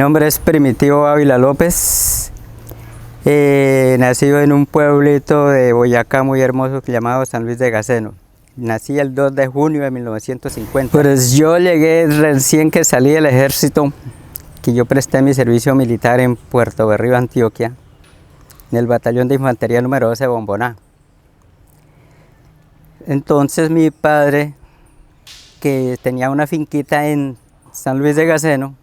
nombre es Primitivo Ávila López, nacido en un pueblito de Boyacá muy hermoso llamado San Luis de Gaceno. Nací el 2 de junio de 1950. Pues yo llegué recién que salí del ejército, que yo presté mi servicio militar en Puerto Berrío, Antioquia, en el batallón de infantería número 12 de Bomboná. Entonces mi padre, que tenía una finquita en San Luis de Gaceno,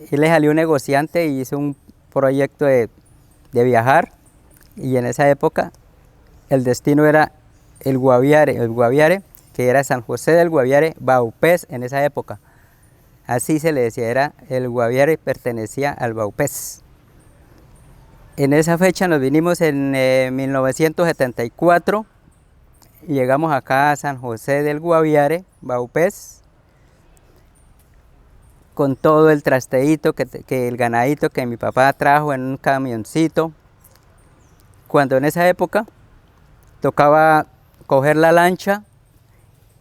y le salió un negociante y hizo un proyecto de viajar, y en esa época el destino era el Guaviare, que era San José del Guaviare, Vaupés en esa época. Así se le decía, era el Guaviare, pertenecía al Vaupés. En esa fecha nos vinimos en 1974, y llegamos acá a San José del Guaviare, Vaupés, con todo el trasteíto, que el ganadito que mi papá trajo en un camioncito. Cuando en esa época tocaba coger la lancha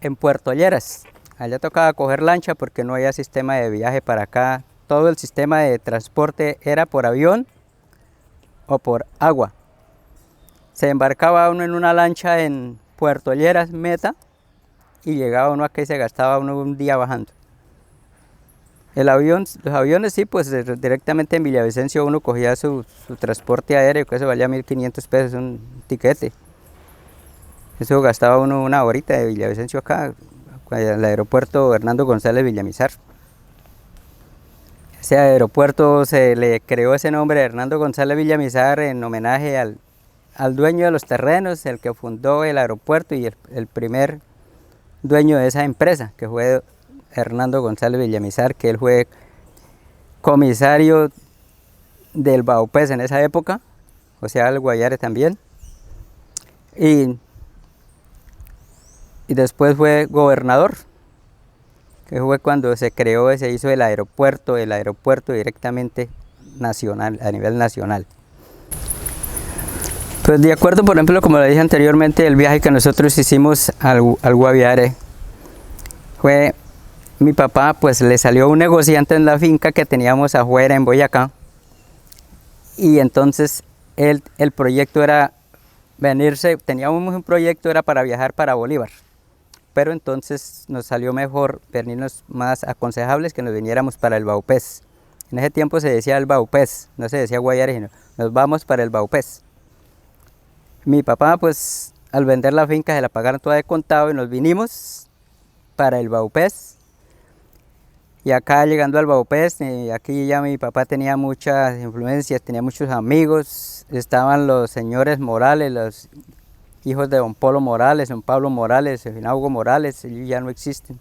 en Puerto Lleras. Allá tocaba coger lancha porque no había sistema de viaje para acá. Todo el sistema de transporte era por avión o por agua. Se embarcaba uno en una lancha en Puerto Lleras, Meta, y llegaba uno acá y se gastaba uno un día bajando. Los aviones sí, pues directamente en Villavicencio uno cogía su transporte aéreo, que eso valía 1.500 pesos un tiquete. Eso gastaba uno una horita de Villavicencio acá, al aeropuerto Hernando González Villamizar. Ese aeropuerto se le creó ese nombre, Hernando González Villamizar, en homenaje al dueño de los terrenos, el que fundó el aeropuerto y el primer dueño de esa empresa, que fue Hernando González Villamizar, que él fue comisario del Vaupés en esa época, o sea, el Guaviare también, y después fue gobernador, que fue cuando se creó, se hizo el aeropuerto directamente nacional, a nivel nacional. Pues de acuerdo, por ejemplo, como le dije anteriormente, el viaje que nosotros hicimos al Guaviare fue, mi papá pues le salió un negociante en la finca que teníamos afuera en Boyacá, y entonces el proyecto era venirse, teníamos un proyecto era para viajar para Bolívar, pero entonces nos salió mejor venirnos más aconsejables que nos viniéramos para el Vaupés. En ese tiempo se decía el Vaupés, no se decía Guaviare, sino nos vamos para el Vaupés. Mi papá pues al vender la finca se la pagaron toda de contado y nos vinimos para el Vaupés. Y acá llegando al Vaupés, aquí ya mi papá tenía muchas influencias, tenía muchos amigos, estaban los señores Morales, los hijos de don Polo Morales, don Pablo Morales, don Hugo Morales, ellos ya no existen.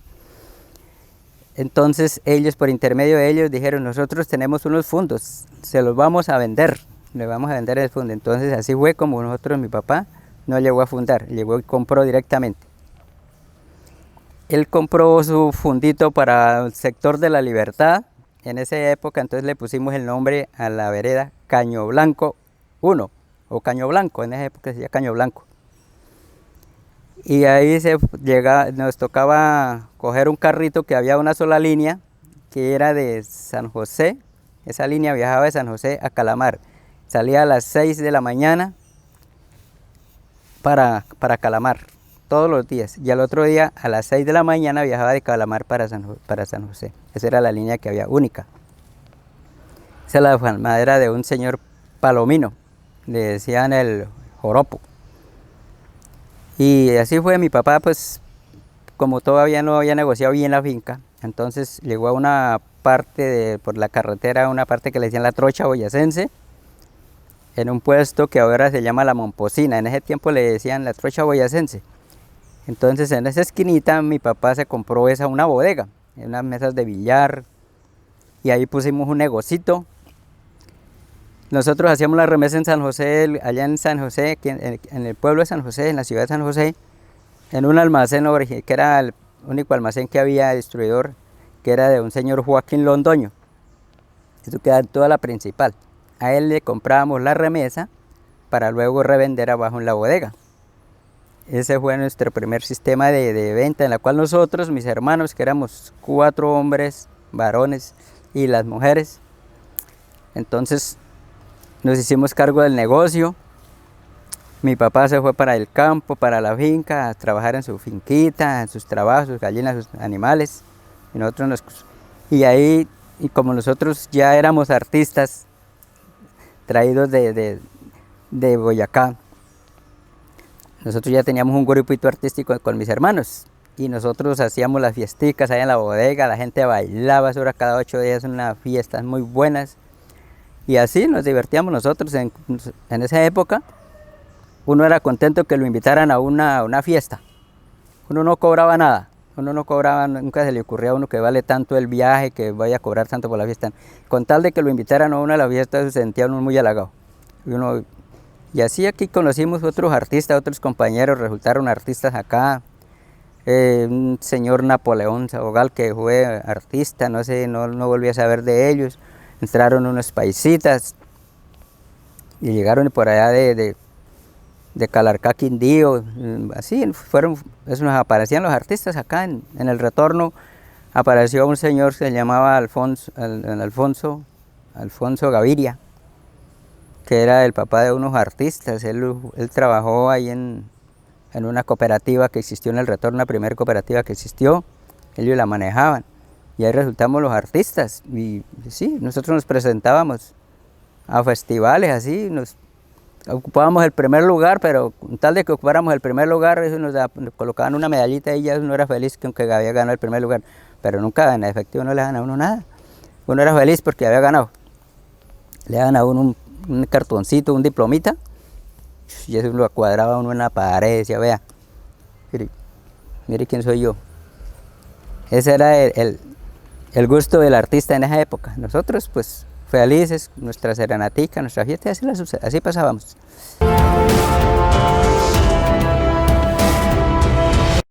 Entonces ellos, por intermedio de ellos, dijeron, nosotros tenemos unos fondos, se los vamos a vender, le vamos a vender el fondo. Entonces así fue como nosotros, mi papá no llegó a fundar, llegó y compró directamente. Él compró su fundito para el sector de La Libertad, en esa época, entonces le pusimos el nombre a la vereda Caño Blanco 1, o Caño Blanco, en esa época se decía Caño Blanco. Y ahí nos tocaba coger un carrito que había una sola línea, que era de San José, esa línea viajaba de San José a Calamar, salía a las 6 de la mañana para Calamar, todos los días, y al otro día a las 6 de la mañana viajaba de Calamar para San José. Esa era la línea que había única. Esa es la madera de un señor palomino, le decían el joropo. Y así fue, mi papá pues como todavía no había negociado bien la finca, entonces llegó a una parte por la carretera, una parte que le decían la Trocha Boyacense, en un puesto que ahora se llama La Momposina, en ese tiempo le decían la Trocha Boyacense. Entonces en esa esquinita mi papá se compró una bodega, unas mesas de billar, y ahí pusimos un negocito. Nosotros hacíamos la remesa en San José, allá en San José, en el pueblo de San José, en la ciudad de San José, en un almacén que era el único almacén que había distribuidor, que era de un señor Joaquín Londoño. Eso queda en toda la principal. A él le comprábamos la remesa para luego revender abajo en la bodega. Ese fue nuestro primer sistema de venta, en la cual nosotros, mis hermanos, que éramos 4 hombres, varones, y las mujeres, Entonces nos hicimos cargo del negocio. Mi papá se fue para el campo, para la finca, a trabajar en su finquita, en sus trabajos, sus gallinas, sus animales. Y ahí, y como nosotros ya éramos artistas, traídos de Boyacá, nosotros ya teníamos un grupito artístico con mis hermanos. Y nosotros hacíamos las fiesticas ahí en la bodega, la gente bailaba, eso era cada 8 días, unas fiestas muy buenas. Y así nos divertíamos nosotros en esa época. Uno era contento que lo invitaran a una fiesta. Uno no cobraba nada. Uno no cobraba, nunca se le ocurría a uno que vale tanto el viaje, que vaya a cobrar tanto por la fiesta. Con tal de que lo invitaran a una a la fiesta, se sentía uno muy halagado. Y así aquí conocimos otros artistas, otros compañeros, resultaron artistas acá. Un señor Napoleón Sabogal que fue artista, no sé, no volví a saber de ellos. Entraron unos paisitas y llegaron por allá de Calarcá, Quindío, así nos aparecían los artistas acá. En el retorno apareció un señor que se llamaba Alfonso Gaviria, que era el papá de unos artistas. Él trabajó ahí en una cooperativa que existió en el retorno, la primera cooperativa que existió, ellos la manejaban. Y ahí resultamos los artistas. Y sí, nosotros nos presentábamos a festivales así, ocupábamos el primer lugar, pero con tal de que ocupáramos el primer lugar, eso nos colocaban una medallita y ya uno era feliz que aunque había ganado el primer lugar. Pero nunca en efectivo no le dan a uno nada. Uno era feliz porque había ganado. Le daban a uno un cartoncito, un diplomita, y eso lo cuadraba uno en la pared, decía, vea, mire quién soy yo. Ese era el gusto del artista en esa época. Nosotros pues felices, nuestra serenatica, nuestra fiesta, así pasábamos.